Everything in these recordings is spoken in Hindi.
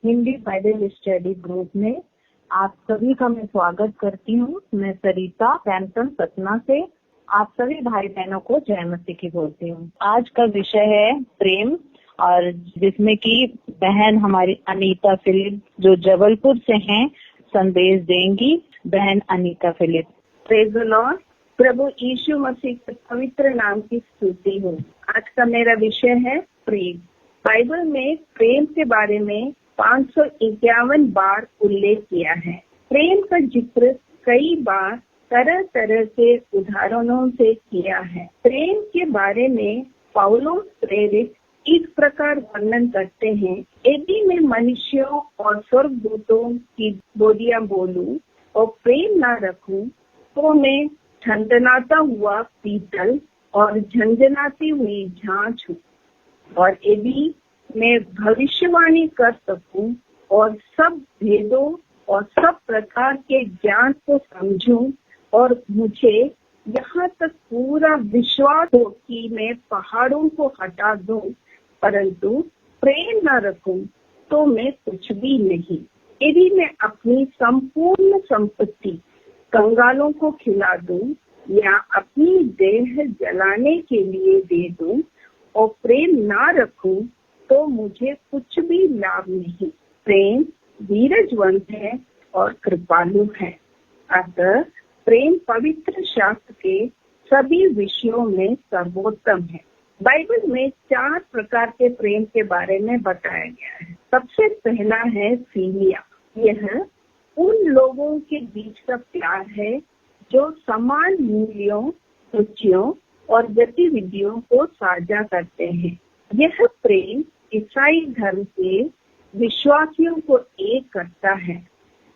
हिंदी बाइबल स्टडी ग्रुप में आप सभी का मैं स्वागत करती हूँ। मैं सरिता सैमसन सतना से आप सभी भाई बहनों को जय मसीह की बोलती हूँ। आज का विषय है प्रेम, और जिसमें कि बहन हमारी अनीता फिलिप जो जबलपुर से हैं संदेश देंगी। बहन Anita Philip. Praise the Lord. प्रभु यीशु मसीह के पवित्र नाम की स्तुति हो। आज का मेरा विषय है प्रेम। बाइबल में प्रेम के बारे में 551 बार उल्लेख किया है। प्रेम का जिक्र कई बार तरह तरह के उदाहरणों से किया है। प्रेम के बारे में पौलुस प्रेरित इस प्रकार वर्णन करते हैं, यदि मैं मनुष्यों और स्वर्गदूतों की बोलियां बोलूं और प्रेम ना रखूं तो मैं ठनठनाता हुआ पीतल और झंझनाती हुई झांझ हूँ। और यदि मैं भविष्यवाणी कर सकूं और सब भेदों और सब प्रकार के ज्ञान को समझूं और मुझे यहाँ तक पूरा विश्वास हो कि मैं पहाड़ों को हटा दूं, परंतु प्रेम न रखूं तो मैं कुछ भी नहीं। यदि मैं अपनी संपूर्ण संपत्ति कंगालों को खिला दूं या अपनी देह जलाने के लिए दे दूं और प्रेम ना रखूं तो मुझे कुछ भी लाभ नहीं। प्रेम धीरजवंत है और कृपालु है। अतः प्रेम पवित्र शास्त्र के सभी विषयों में सर्वोत्तम है। बाइबल में 4 प्रकार के प्रेम के बारे में बताया गया है। सबसे पहला है फिलिया। यह उन लोगों के बीच का प्यार है जो समान मूल्यों, रुचियों और गतिविधियों को साझा करते हैं। यह प्रेम ईसाई धर्म के विश्वासियों को एक करता है।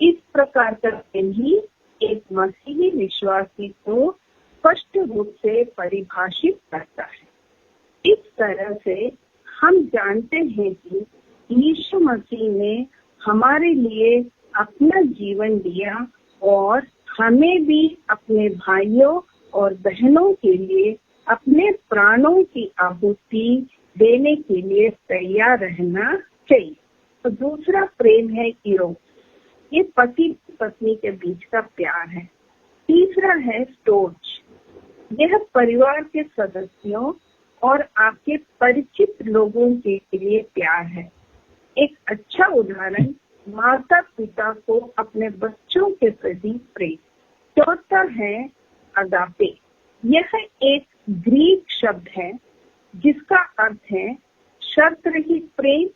इस प्रकार का प्रेम ही एक मसीही विश्वासी को स्पष्ट रूप से परिभाषित करता है। इस तरह से हम जानते हैं कि यीशु मसीह ने हमारे लिए अपना जीवन दिया और हमें भी अपने भाइयों और बहनों के लिए अपने प्राणों की आहुति देने के लिए तैयार रहना चाहिए। तो दूसरा प्रेम है इरोस। ये पति पत्नी के बीच का प्यार है। तीसरा है स्टोर्च। यह परिवार के सदस्यों और आपके परिचित लोगों के लिए प्यार है। एक अच्छा उदाहरण माता पिता को अपने बच्चों के प्रति प्रेम। चौथा है अगापे। यह एक ग्रीक शब्द है जिसका अर्थ है शर्त रहित प्रेम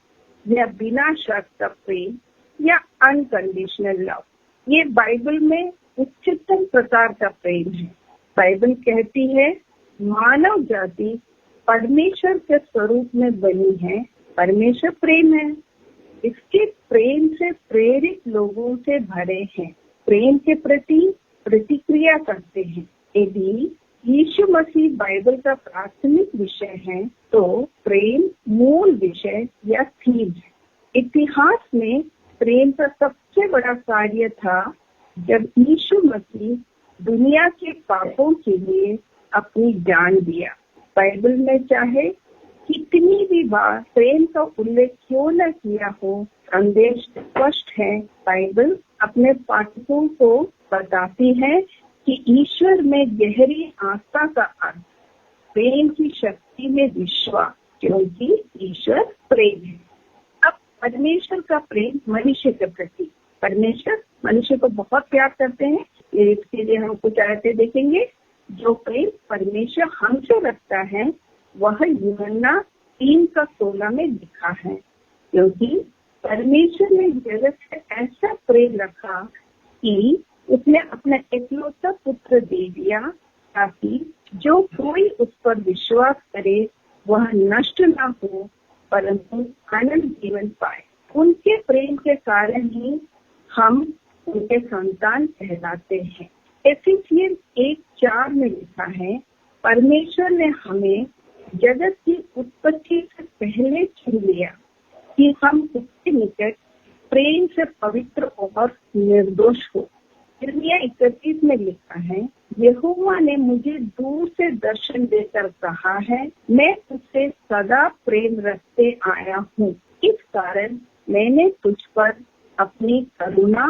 या बिना शर्त का प्रेम या अनकंडीशनल लव। ये बाइबल में उच्चतम प्रकार का प्रेम है। बाइबल कहती है मानव जाति परमेश्वर के स्वरूप में बनी है। परमेश्वर प्रेम है। इसके प्रेम से प्रेरित लोगों से भरे हैं। प्रेम के प्रति प्रतिक्रिया करते हैं। यदि यीशु मसीह बाइबल का प्राथमिक विषय है तो प्रेम मूल विषय या थीम है। इतिहास में प्रेम का सबसे बड़ा कार्य था जब यीशु मसीह दुनिया के पापों के लिए अपनी जान दिया। बाइबल में चाहे कितनी भी बार प्रेम का उल्लेख क्यों न किया हो, संदेश स्पष्ट है। बाइबल अपने पाठकों को बताती है कि ईश्वर में गहरी आस्था का अर्थ प्रेम की शक्ति में विश्वास, क्योंकि ईश्वर प्रेम है। अब परमेश्वर का प्रेम मनुष्य के प्रति। परमेश्वर मनुष्य को बहुत प्यार करते हैं। इसके लिए हम कुछ आयतें देखेंगे। जो प्रेम परमेश्वर हमसे रखता है वह यूहन्ना 3:16 में लिखा है, क्योंकि परमेश्वर ने जगत से ऐसा प्रेम रखा कि उसने अपना एकलौता पुत्र दे दिया ताकि जो कोई उस पर विश्वास करे वह नष्ट न हो परंतु अनंत जीवन पाए। उनके प्रेम के कारण ही हम उनके संतान कहलाते हैं। एफिसियंस 1:4 में लिखा है परमेश्वर ने हमें जगत की उत्पत्ति से पहले चुन लिया कि हम उसके निकट प्रेम से पवित्र और निर्दोष हो। यिर्मयाह 31 में लिखा है यहोवा ने मुझे दूर से दर्शन देकर कहा है मैं उससे सदा प्रेम रखते आया हूँ। इस कारण मैंने तुझ पर अपनी करुणा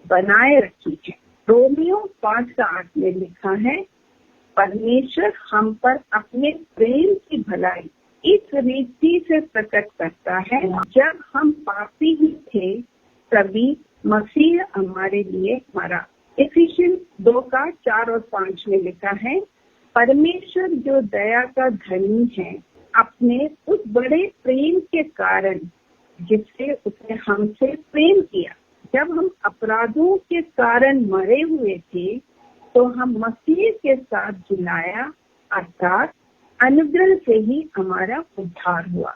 बनाए रखी है। रोमियो 5:8 में लिखा है, परमेश्वर हम पर अपने प्रेम की भलाई इस रीति से प्रकट करता है, जब हम पापी ही थे तभी मसीह हमारे लिए मरा। इफिसियंस 2:4 और 5 में लिखा है, परमेश्वर जो दया का धनी है, अपने उस बड़े प्रेम के कारण जिससे उसने हमसे प्रेम किया, जब हम अपराधों के कारण मरे हुए थे तो हम मसीह के साथ जिलाया, अर्थात अनुग्रह से ही हमारा उद्धार हुआ।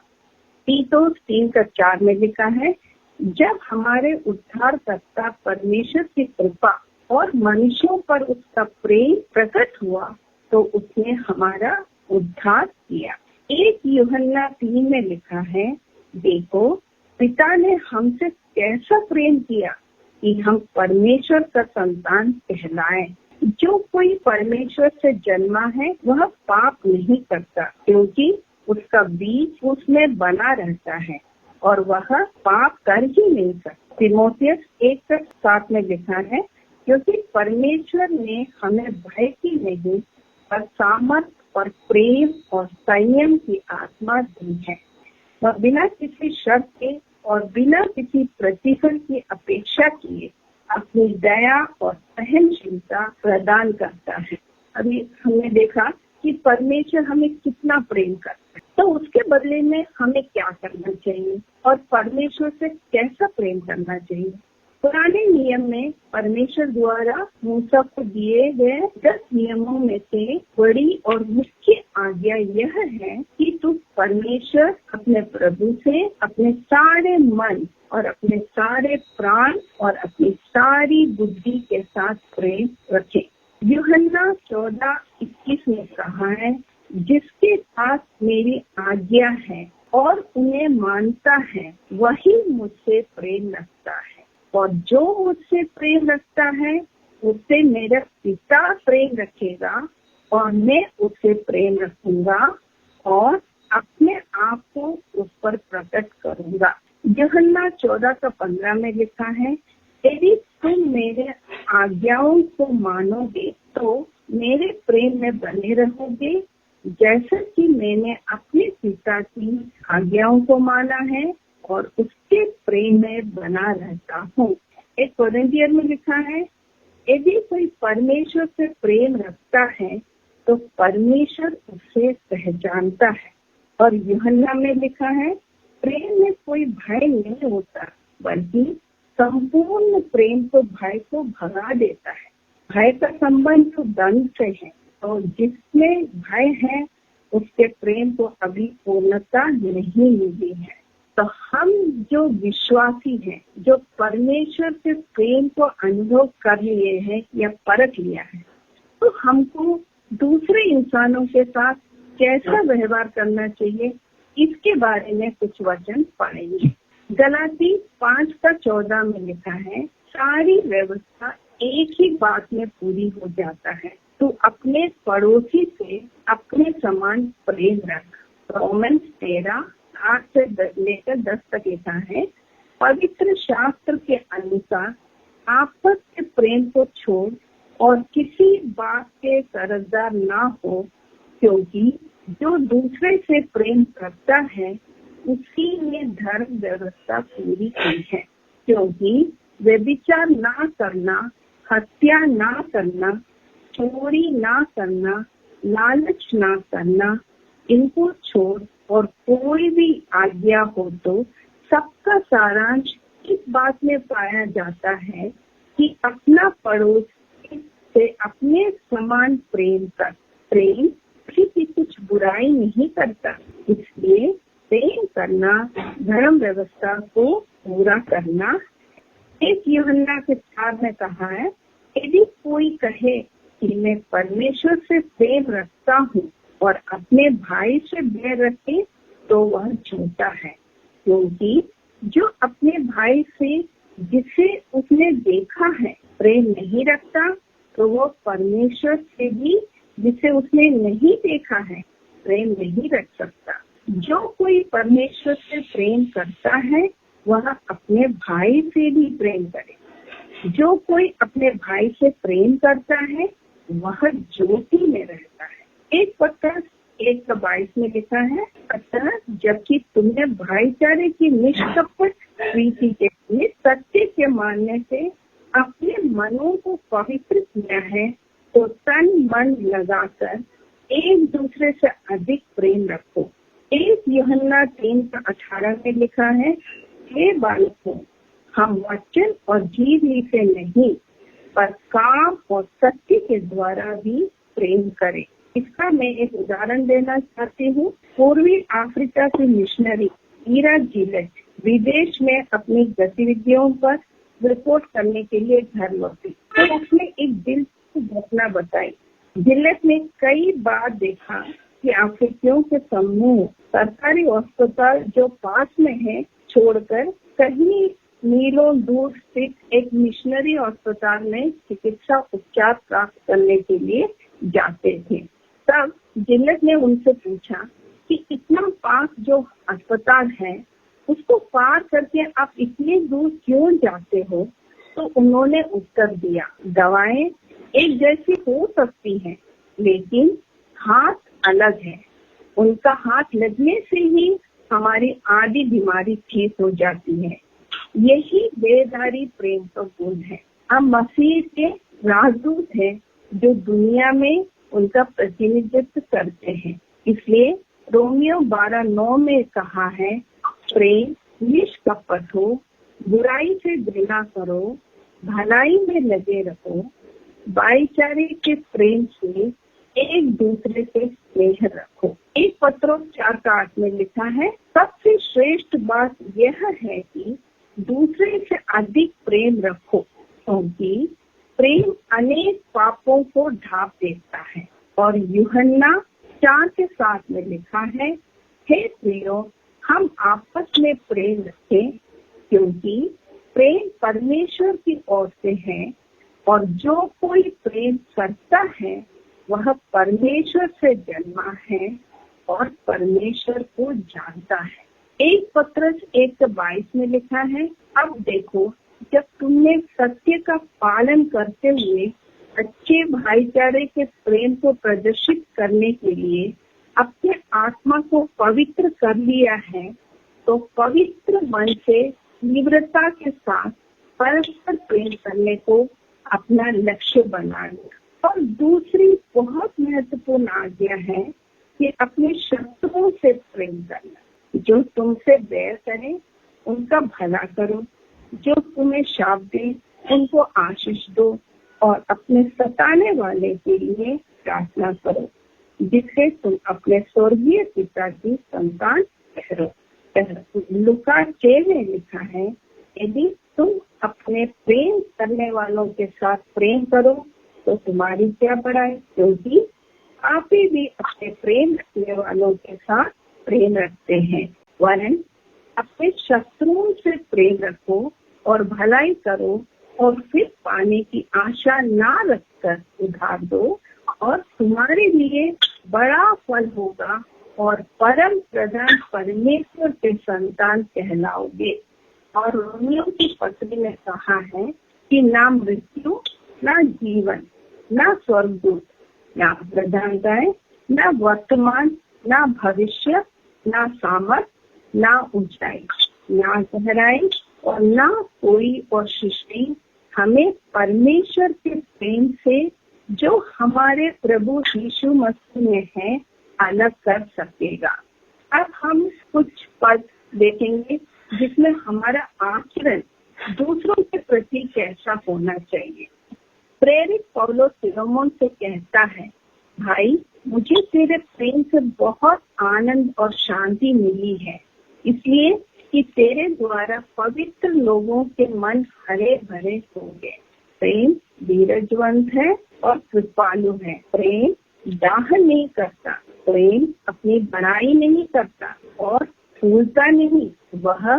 तीतुस 3:4 में लिखा है, जब हमारे उद्धारकर्ता परमेश्वर की कृपा और मनुष्यों पर उसका प्रेम प्रकट हुआ तो उसने हमारा उद्धार किया। 1 यूहन्ना 3 में लिखा है, देखो पिता ने हमसे कैसा प्रेम किया कि हम परमेश्वर का संतान कहलाएं। जो कोई परमेश्वर से जन्मा है वह पाप नहीं करता, क्योंकि उसका बीज उसमें बना रहता है और वह पाप कर ही नहीं सकता। तीमुथियुस 1:7 में लिखा है, क्योंकि परमेश्वर ने हमें भय की नहीं पर सामर्थ और प्रेम और संयम की आत्मा दी है। वह बिना किसी शर्त के और बिना किसी प्रतिफल की अपेक्षा किए अपनी दया और सहनशीलता प्रदान करता है। अभी हमने देखा कि परमेश्वर हमें कितना प्रेम करता है, तो उसके बदले में हमें क्या करना चाहिए और परमेश्वर से कैसा प्रेम करना चाहिए। पुराने नियम में परमेश्वर द्वारा मूसा को दिए गए 10 नियमों में से बड़ी और मुख्य आज्ञा यह है कि तू परमेश्वर अपने प्रभु से अपने सारे मन और अपने सारे प्राण और अपनी सारी बुद्धि के साथ प्रेम रखे। यूहन्ना 14:21 में कहा है, जिसके पास मेरी आज्ञा है और उन्हें मानता है वही मुझसे प्रेम रखता है, और जो मुझसे प्रेम रखता है उससे मेरा पिता प्रेम रखेगा और मैं उससे प्रेम रखूंगा और अपने आप को उस पर प्रकट करूंगा। यूहन्ना 14:15 में लिखा है, यदि तुम मेरे आज्ञाओं को मानोगे तो मेरे प्रेम में बने रहोगे, जैसा कि मैंने अपने पिता की आज्ञाओं को माना है और उसके प्रेम में बना रहता हूँ। 1 कोरिन्थियर में लिखा है, यदि कोई परमेश्वर से प्रेम रखता है तो परमेश्वर उसे पहचानता है। और यूहन्ना में लिखा है, प्रेम में कोई भय नहीं होता, बल्कि संपूर्ण प्रेम तो भय को भगा देता है। भय का संबंध तो दंड से है, और जिसमें भय है उसके प्रेम को अभी पूर्णता नहीं मिली है। तो हम जो विश्वासी हैं, जो परमेश्वर से प्रेम को अनुभव कर लिए हैं या परख लिया है, तो हमको दूसरे इंसानों के साथ कैसा व्यवहार करना चाहिए, इसके बारे में कुछ वचन पढ़ेंगे। गलाती 5:14 में लिखा है, सारी व्यवस्था एक ही बात में पूरी हो जाता है, तू अपने पड़ोसी से अपने समान प्रेम रख। रोमन्स 13:8 से लेकर 10 तक लिखा है, पवित्र शास्त्र के अनुसार आपस के प्रेम को छोड़ और किसी बात के कर्जदार ना हो, क्योंकि जो दूसरे से प्रेम करता है उसी ने धर्म व्यवस्था पूरी की है। क्योंकि व्यभिचार ना करना, हत्या ना करना, चोरी ना करना, लालच ना करना, इनको छोड़ और कोई भी आज्ञा हो तो सबका सारांश इस बात में पाया जाता है कि अपना पड़ोस से अपने समान प्रेम कर। प्रेम किसी की कुछ बुराई नहीं करता, इसलिए प्रेम करना धर्म व्यवस्था को पूरा करना। 1 यूहन्ना 4 में कहा है, यदि कोई कहे कि मैं परमेश्वर से प्रेम रखता हूँ और अपने भाई से बैर रखे तो वह झूठा है, क्योंकि जो अपने भाई से जिसे उसने देखा है प्रेम नहीं रखता तो वो परमेश्वर से भी जिसे उसने नहीं देखा है प्रेम नहीं रख सकता। जो कोई परमेश्वर से प्रेम करता है वह अपने भाई से भी प्रेम करे। जो कोई अपने भाई से प्रेम करता है वह ज्योति में रहता है। 1 पत्रस 1:22 में लिखा है, अतः जबकि तुमने भाईचारे की निष्कपट प्रीति के लिए सत्य के मानने से अपने मनों को पवित्र किया है, तो तन मन लगाकर एक दूसरे से अधिक प्रेम रखो। 1 यूहन्ना 3:18 में लिखा है, हे बालकों, हम वचन और जीवनी से नहीं पर काम और सत्य के द्वारा भी प्रेम करें। इसका मैं एक उदाहरण देना चाहती हूँ। पूर्वी अफ्रीका की मिशनरी ईरा जिलेट विदेश में अपनी गतिविधियों पर रिपोर्ट करने के लिए घर लौटी, तो उसने एक दिलचस्प घटना बताई। जिलेट ने कई बार देखा कि अफ्रीकियों के समूह सरकारी अस्पताल जो पास में है छोड़कर कहीं मीलों दूर स्थित एक मिशनरी अस्पताल में चिकित्सा उपचार प्राप्त करने के लिए जाते थे। तब जिलेट ने उनसे पूछा कि इतना पास जो अस्पताल है उसको पार करके आप इतनी दूर क्यों जाते हो? तो उन्होंने उत्तर दिया, दवाएं एक जैसी हो सकती हैं, लेकिन हाथ अलग है। उनका हाथ लगने से ही हमारी आधी बीमारी ठीक हो जाती है। यही बेदारी प्रेम का गुण है। हम मसीह के राजदूत हैं जो दुनिया में उनका प्रतिनिधित्व करते हैं। इसलिए रोमियो 12:9 में कहा है, प्रेम निष्कपट हो, बुराई से घृणा करो, भलाई में लगे रहो, भाईचारे के प्रेम से एक दूसरे से स्नेह रखो। 1 पत्रोस 4:8 में लिखा है, सबसे श्रेष्ठ बात यह है कि दूसरे से अधिक प्रेम रखो, क्योंकि प्रेम अनेक पापों को ढांप देता है। और यूहन्ना 4:7 में लिखा है, हे प्रियो, हम आपस में प्रेम रखें, क्योंकि प्रेम परमेश्वर की ओर से है, और जो कोई प्रेम करता है वह परमेश्वर से जन्मा है और परमेश्वर को जानता है। 1 पत्रस 1:22 में लिखा है, अब देखो, जब तुमने सत्य का पालन करते हुए अच्छे भाईचारे के प्रेम को प्रदर्शित करने के लिए अपने आत्मा को पवित्र कर लिया है, तो पवित्र मन से तीव्रता के साथ परस्पर प्रेम करने को अपना लक्ष्य बना लो। और दूसरी बहुत महत्वपूर्ण आज्ञा है कि अपने शत्रुओं से प्रेम करना। जो तुमसे बैर करे उनका भला करो, जो तुम्हें शाप दे उनको आशीष दो, और अपने सताने वाले के लिए प्रार्थना करो, जिससे तुम अपने स्वर्गीय पिता की संतान ठहरो। लूका 6 में लिखा है, यदि तुम अपने प्रेम करने वालों के साथ प्रेम करो तो तुम्हारी क्या बड़ाई, क्योंकि आप भी अपने प्रेम रखने वालों के साथ प्रेम रखते हैं। वरन अपने शत्रुओं से प्रेम रखो और भलाई करो, और फिर पाने की आशा ना रखकर उधार दो, और तुम्हारे लिए बड़ा फल होगा और परम प्रधान परमेश्वर के संतान कहलाओगे। और रोमियो की पत्री में कहा है कि ना मृत्यु, ना जीवन, ना स्वर्गदूत, ना प्रधानताएं, ना वर्तमान, ना भविष्य, ना सामर्थ, ना ऊंचाई, ना गहराई और ना कोई और सृष्टि हमें परमेश्वर के प्रेम से जो हमारे प्रभु यीशु मसीह में है अलग कर सकेगा। अब हम कुछ पद देखेंगे जिसमें हमारा आचरण दूसरों के प्रति कैसा होना चाहिए। प्रेरित पौलुस फिलेमोन से कहता है, भाई, मुझे तेरे प्रेम से बहुत आनंद और शांति मिली है, इसलिए कि तेरे द्वारा पवित्र लोगों के मन हरे भरे हो गए। प्रेम धीरजवंत है और कृपालु है। प्रेम दाह नहीं करता, प्रेम अपनी बड़ाई नहीं करता और फूलता नहीं, वह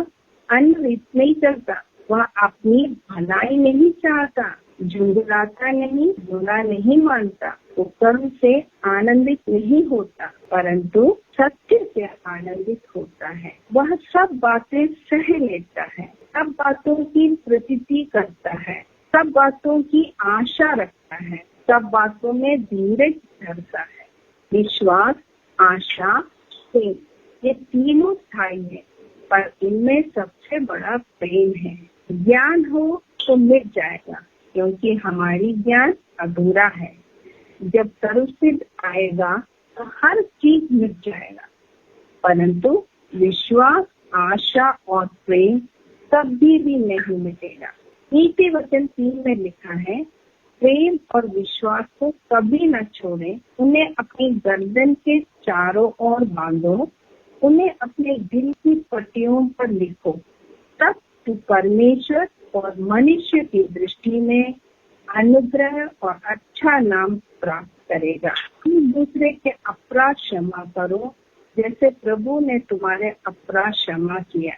अनृत नहीं करता, वह अपनी भलाई नहीं चाहता, झुंझलाता नहीं, बुरा नहीं मानता, कुकर्म से आनंदित नहीं होता, परंतु सत्य से आनंदित होता है। वह सब बातें सह लेता है, सब बातों की प्रतीति करता है, सब बातों की आशा रखता है, सब बातों में धीरज धरता है। विश्वास, आशा, प्रेम, ये तीनों स्थायी है, पर इनमें सबसे बड़ा प्रेम है। ज्ञान हो तो मिट जाएगा, क्योंकि हमारी ज्ञान अधूरा है। जब सर्वसिद्ध आएगा तो हर चीज मिट जाएगा, परंतु विश्वास, आशा और प्रेम कभी भी नहीं मिटेगा। नीति वचन 3 में लिखा है, प्रेम और विश्वास को कभी न छोड़ें, उन्हें अपनी गर्दन के चारों ओर बांधो, उन्हें अपने दिल की पट्टियों पर लिखो, तब तू परमेश्वर और मनुष्य की दृष्टि में अनुग्रह और अच्छा नाम प्राप्त करेगा। एक दूसरे के अपराध क्षमा करो, जैसे प्रभु ने तुम्हारे अपराध क्षमा किया,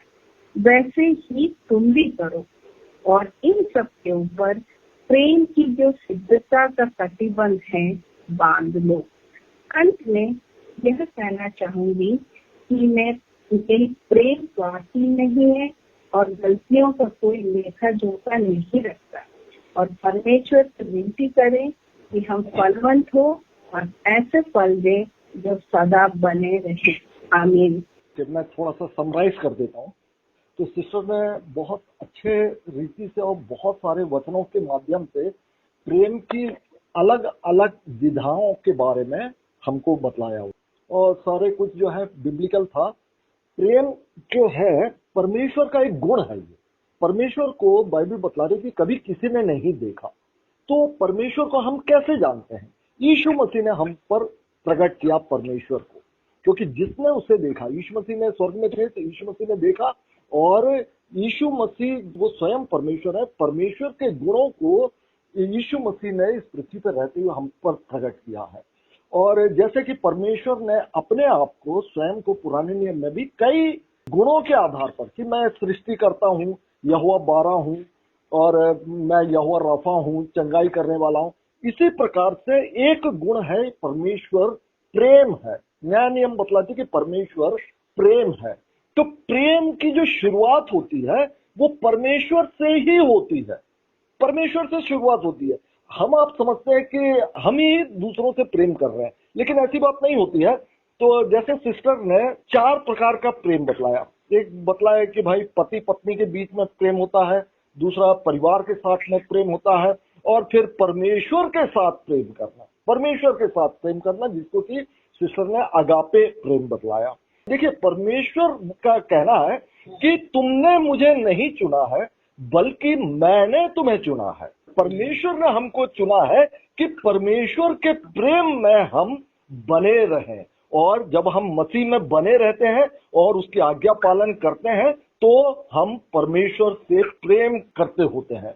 वैसे ही तुम भी करो। और इन सब के ऊपर प्रेम की जो सिद्धता का प्रतिबंध है, बांध लो। अंत में यह कहना चाहूंगी कि मेरी प्रेम स्वार्थी नहीं है और गलतियों का कोई लेखा जोखा नहीं रखता, और परमेश्वर से विनती करें कि हम फलवंत हो और ऐसे फल दे जो सदा बने रहे। आमीन। मैं थोड़ा सा समराइज कर देता हूँ। तो सिस्टर ने बहुत अच्छे रीति से और बहुत सारे वचनों के माध्यम से प्रेम की अलग अलग विधाओं के बारे में हमको बतलाया हो, और सारे कुछ जो है बिब्लिकल था। प्रेम जो है परमेश्वर का एक गुण है। ये परमेश्वर को बाइबल बतला रही थी कभी किसी ने नहीं देखा, तो परमेश्वर को हम कैसे जानते हैं? यीशु मसीह ने हम पर प्रकट किया परमेश्वर को, क्योंकि जिसने उसे देखा, यीशु मसीह ने स्वर्ग में थे तो यीशु मसीह ने देखा, और यीशु मसीह वो स्वयं परमेश्वर है। परमेश्वर के गुणों को यीशु मसीह ने इस पृथ्वी पर रहते हुए हम पर प्रकट किया है। और जैसे कि परमेश्वर ने अपने आप को स्वयं को पुराने नियम में भी कई गुणों के आधार पर कि मैं सृष्टि करता हूँ, यहोवा बारा हूँ, और मैं यहोवा रफा हूँ, चंगाई करने वाला हूँ, इसी प्रकार से एक गुण है परमेश्वर प्रेम है। नया नियम बतलाती कि परमेश्वर प्रेम है। तो प्रेम की जो शुरुआत होती है वो परमेश्वर से ही होती है, परमेश्वर से शुरुआत होती है। आप समझते हैं कि हम ही दूसरों से प्रेम कर रहे हैं, लेकिन ऐसी बात नहीं होती है। तो जैसे सिस्टर ने 4 प्रकार का प्रेम बतलाया। एक बतलाया कि भाई पति पत्नी के बीच में प्रेम होता है, दूसरा परिवार के साथ में प्रेम होता है, और फिर परमेश्वर के साथ प्रेम करना, परमेश्वर के साथ प्रेम करना, जिसको कि सिस्टर ने अगापे प्रेम बतलाया। देखिए, परमेश्वर का कहना है कि तुमने मुझे नहीं चुना है, बल्कि मैंने तुम्हें चुना है। परमेश्वर ने हमको चुना है कि परमेश्वर के प्रेम में हम बने रहें, और जब हम मसीह में बने रहते हैं और उसकी आज्ञा पालन करते हैं तो हम परमेश्वर से प्रेम करते होते हैं।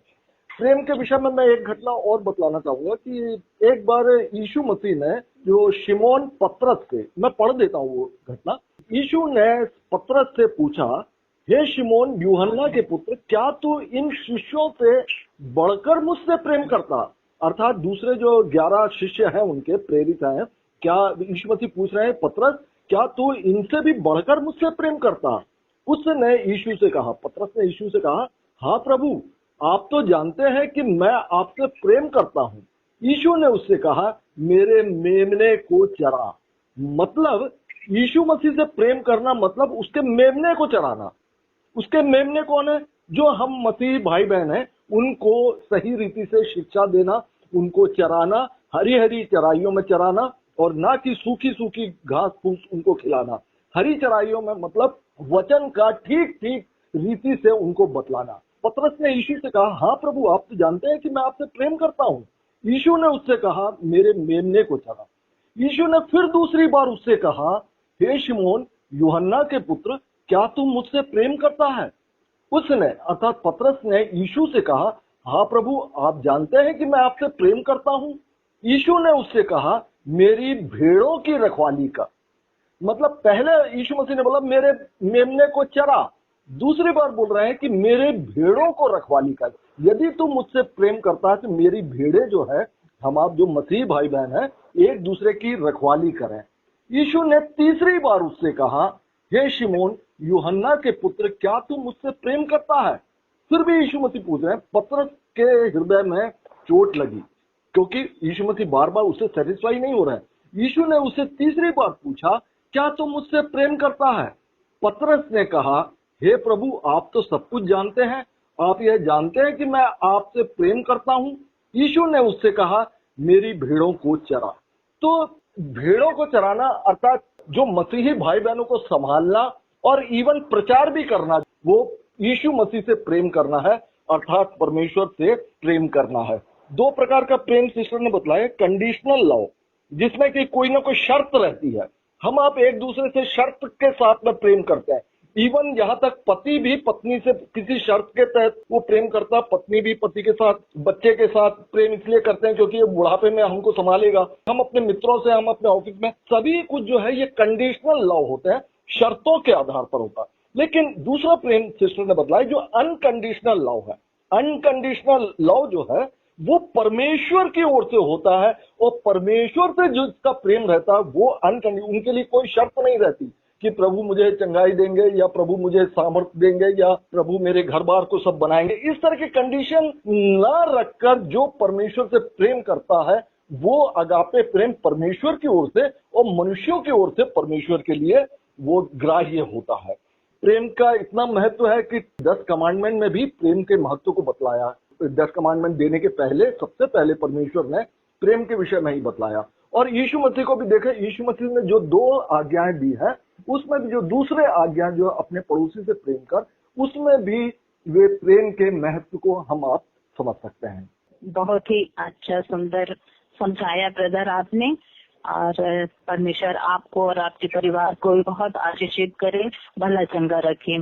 प्रेम के विषय में मैं एक घटना और बतलाना चाहूंगा कि एक बार यीशु मसीह ने जो शिमोन पतरस से, मैं पढ़ देता हूँ वो घटना। यीशु ने पतरस से पूछा, हे शिमोन यूहन्ना के पुत्र, क्या तू इन शिष्यों से बढ़कर मुझसे प्रेम करता? अर्थात दूसरे जो 11 शिष्य हैं उनके प्रेरित हैं, क्या यीशु मसीह पूछ रहे हैं, पतरस क्या तू इनसे भी बढ़कर मुझसे प्रेम करता? उसने यीशु से कहा, पतरस ने यीशु से कहा, हाँ प्रभु, आप तो जानते हैं कि मैं आपसे प्रेम करता हूँ। यीशु ने उससे कहा, मेरे मेमने को चरा। मतलब यीशु मसीह से प्रेम करना मतलब उसके मेमने को चराना। उसके मेमने कौन है? जो हम मसीह भाई बहन हैं, उनको सही रीति से शिक्षा देना, उनको चराना, हरी हरी चराइयों में चराना, और ना कि सूखी सूखी घास फूस उनको खिलाना। हरी चराइयों में मतलब वचन का ठीक ठीक रीति से उनको बतलाना। पतरस ने यीशु से कहा, हाँ प्रभु, आप तो जानते हैं कि मैं आपसे प्रेम करता हूँ। यीशु ने उससे कहा, मेरे मेमने को चरा। यीशु ने फिर दूसरी बार उससे कहा, हे शिमोन यूहन्ना के पुत्र, क्या तू मुझसे प्रेम करता है? उसने अर्थात पतरस ने यीशु से कहा, हाँ प्रभु, आप जानते हैं कि मैं आपसे प्रेम करता हूँ। यीशु ने उससे कहा, मेरी भेड़ों की रखवाली कर। मतलब पहले यीशु मसीह ने बोला मेरे मेमने को चरा, दूसरी बार बोल रहे हैं कि मेरे भेड़ों को रखवाली कर। यदि तू मुझसे प्रेम करता है तो मेरी भेड़े जो है, हम आप जो मसीह भाई बहन है, एक दूसरे की रखवाली करें। यीशु ने तीसरी बार उससे कहा, हे शिमोन यूहन्ना के पुत्र, क्या तू मुझसे प्रेम करता है? फिर भी यीशु मसीह पूछ रहे हैं। पतरस के हृदय में चोट लगी, क्योंकि यीशु मसीह बार बार उससे सेटिस्फाई नहीं हो रहे हैं। यीशु ने उससे तीसरी बार पूछा, क्या तू मुझसे प्रेम करता है? पतरस ने कहा, हे प्रभु, आप तो सब कुछ जानते हैं, आप यह जानते हैं कि मैं आपसे प्रेम करता हूं। यीशु ने उससे कहा, मेरी भेड़ों को चरा। तो भेड़ों को चराना अर्थात जो मसीही भाई बहनों को संभालना और इवन प्रचार भी करना, वो यीशु मसीह से प्रेम करना है, अर्थात परमेश्वर से प्रेम करना है। दो प्रकार का प्रेम सिस्टर ने बतलाया। कंडीशनल लव, जिसमें कि कोई ना कोई शर्त रहती है। हम आप एक दूसरे से शर्त के साथ में प्रेम करते हैं। इवन यहाँ तक पति भी पत्नी से किसी शर्त के तहत वो प्रेम करता है। पत्नी भी पति के साथ, बच्चे के साथ प्रेम इसलिए करते हैं क्योंकि ये बुढ़ापे में हमको संभालेगा। हम अपने मित्रों से, हम अपने ऑफिस में, सभी कुछ जो है ये कंडीशनल लव होते हैं, शर्तों के आधार पर होता है। लेकिन दूसरा प्रेम सिस्टर ने बतलाया जो अनकंडीशनल लव है। अनकंडीशनल लव जो है वो परमेश्वर की ओर से होता है, और परमेश्वर से जो इसका प्रेम रहता है वो अनकंडीशनल, उनके लिए कोई शर्त नहीं रहती कि प्रभु मुझे चंगाई देंगे, या प्रभु मुझे सामर्थ्य देंगे, या प्रभु मेरे घर बार को सब बनाएंगे। इस तरह की कंडीशन ना रखकर जो परमेश्वर से प्रेम करता है वो अगापे प्रेम परमेश्वर की ओर से और मनुष्यों की ओर से परमेश्वर के लिए वो ग्राह्य होता है। प्रेम का इतना महत्व है कि 10 कमांडमेंट में भी प्रेम के महत्व को बतलाया। 10 कमांडमेंट देने के पहले, सबसे पहले परमेश्वर ने प्रेम के विषय में ही बतलाया। और यीशु मसीह को भी देखें, यीशु मसीह ने जो 2 आज्ञाएं दी है, उसमें भी जो दूसरे आज्ञा जो अपने पड़ोसी से प्रेम कर, उसमें भी वे प्रेम के महत्व को हम आप समझ सकते हैं। बहुत ही अच्छा सुंदर समझाया ब्रदर आपने, और परमेश्वर आपको और आपके परिवार को भी बहुत आशीषित करे, भला चंगा रखे।